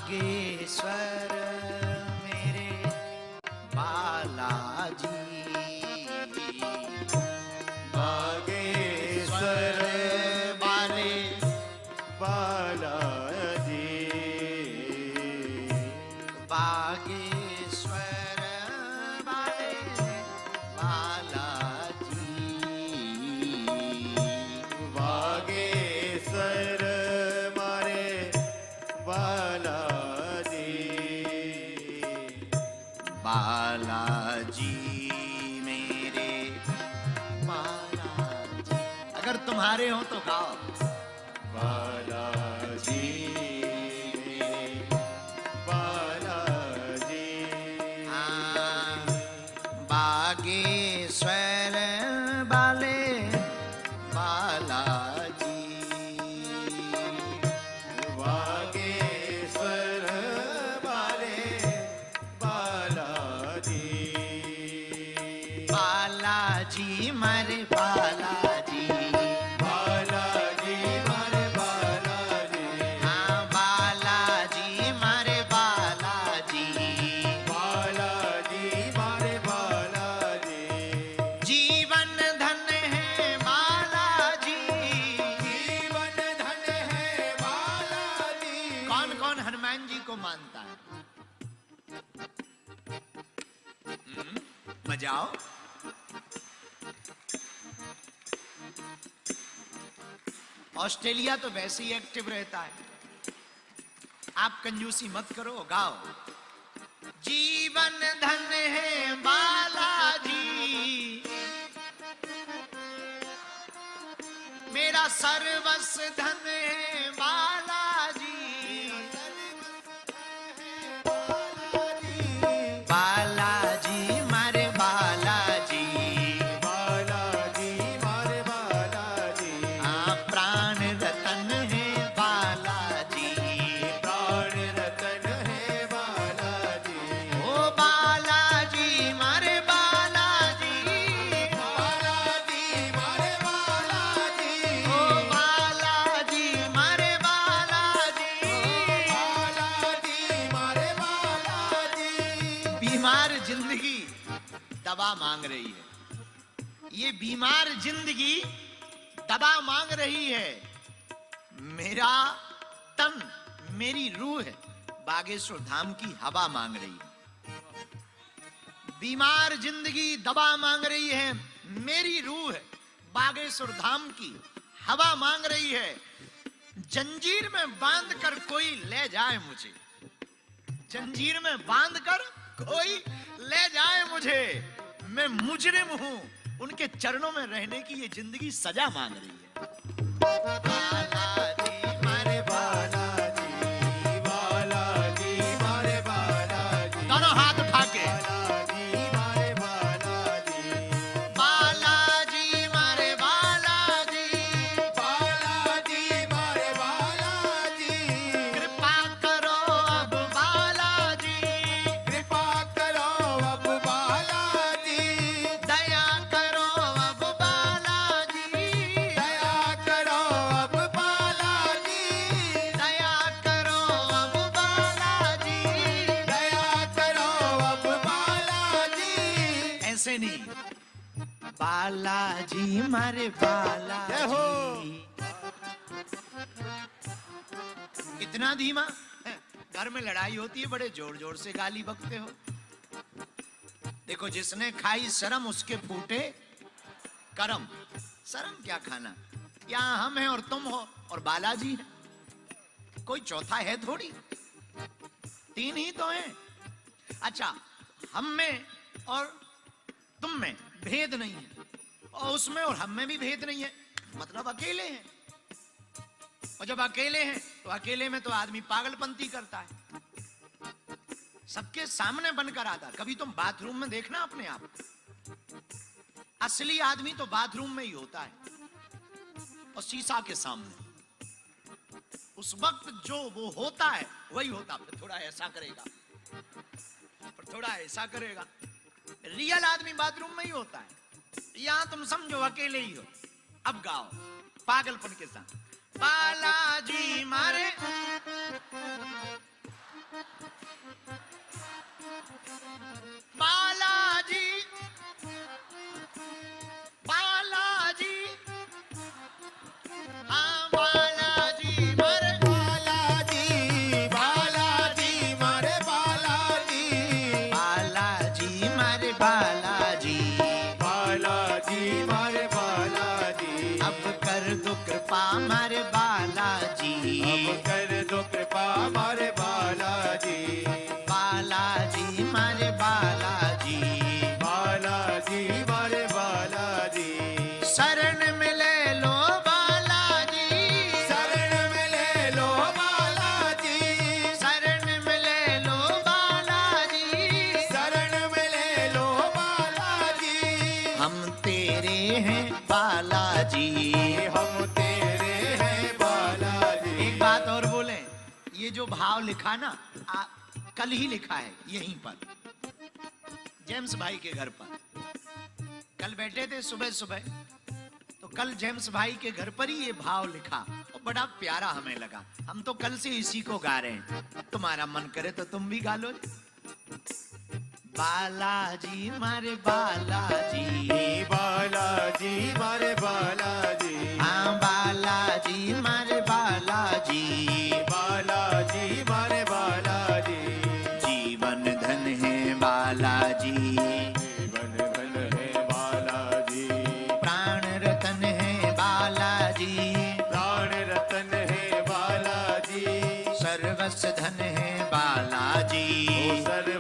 बागेश्वर मेरे बालाजी, बागेश्वर वाले बालाजी, बागेश्वर वाले बालाजी, बागेश्वर मारे बालाजी, बालाजी मेरे बालाजी। अगर तुम्हारे हो तो गाओ। बालाजी मेरे बालाजी, बागेश्वर वाले बालाजी, बागेश्वर वाले बालाजी, बालाजी मारे बालाजी, बालाजी मारे बालाजी, हाँ बालाजी मारे बालाजी, बालाजी मारे बालाजी, जीवन धन है बालाजी। जीवन धन है बालाजी। कौन कौन हनुमान जी को मानता है? बजाओ। ऑस्ट्रेलिया तो वैसे ही एक्टिव रहता है। आप कंजूसी मत करो, गाओ। जीवन धन है बालाजी, मेरा सर्वस्व धन है बालाजी, बालाजी मारे बालाजी, बालाजी मारे बालाजी, प्राण रतन है बालाजी, प्राण रतन है बालाजी, ओ बालाजी मारे बालाजी, बालाजी मारे बालाजी, ओ बालाजी मारे बालाजी, बालाजी मारे बालाजी। बीमार जिंदगी दवा मांग रही है। ये बीमार जिंदगी दवा मांग रही है। मेरा तन, मेरी रूह है, बागेश्वर धाम की हवा मांग रही है। बीमार जिंदगी दवा मांग रही है, मेरी रूह है, बागेश्वर धाम की हवा मांग रही है। जंजीर में बांध कर कोई ले जाए मुझे, जंजीर में बांध कर कोई ले जाए मुझे। मैं मुजरिम हूं, उनके चरणों में रहने की ये जिंदगी सजा मांग रही है। बालाजी मारे बालाजी, बालाजी मारे बालाजी, दोनों हाथ उठा के, बालाजी मारे बालाजी, बालाजी मारे बालाजी, बालाजी मारे बालाजी, कृपा करो अब बालाजी, कृपा करो अब बालाजी, दया करो अब बालाजी, दया करो अब बालाजी, दया करो अब बालाजी। दया करो अब बालाजी। ऐसे नहीं, बालाजी मारे जय हो। बालाजी। इतना धीमा? घर में लड़ाई होती है, बड़े जोर जोर से गाली बकते हो। देखो, जिसने खाई शर्म उसके फूटे करम। शर्म क्या खाना? यहाँ हम हैं और तुम हो और बालाजी है, कोई चौथा है थोड़ी, तीन ही तो हैं। अच्छा, हम में और तुम में भेद नहीं है, और उसमें और हम में भी भेद नहीं है, मतलब अकेले हैं। और जब अकेले हैं तो अकेले में तो आदमी पागलपंती करता है, सबके सामने बनकर आता। कभी तुम बाथरूम में देखना अपने आप, असली आदमी तो बाथरूम में ही होता है और शीशा के सामने। उस वक्त जो वो होता है वही होता, फिर थोड़ा ऐसा करेगा, फिर थोड़ा ऐसा करेगा। रियल आदमी बाथरूम में ही होता है। यहां तुम समझो अकेले ही हो। अब गाओ पागलपन के साथ। बालाजी मारे कृपा मारे बालाजी, अब कर दो कृपा मारे बालाजी, बालाजी मारे बालाजी, बालाजी मारे बालाजी, शरण में ले लो बालाजी, शरण में ले लो बालाजी, शरण में ले लो बालाजी, शरण में ले लो बालाजी, हम तेरे हैं बालाजी। हम तेरे हैं बालाजी। एक बात और बोले, ये जो भाव लिखा ना, कल ही लिखा है यहीं पर, जेम्स भाई के घर पर। कल बैठे थे सुबह सुबह, तो कल जेम्स भाई के घर पर ही ये भाव लिखा और बड़ा प्यारा हमें लगा। हम तो कल से इसी को गा रहे हैं, अब तुम्हारा मन करे तो तुम भी गा लो। बालाजी मारे बालाजी, बालाजी मारे बालाजी, हाँ बालाजी मारे बालाजी, बालाजी मारे बालाजी, जीवन धन है बालाजी, जीवन धन है बालाजी, प्राण रतन है बालाजी, प्राण रतन है बालाजी, सर्वस्व धन है बालाजी, सर्व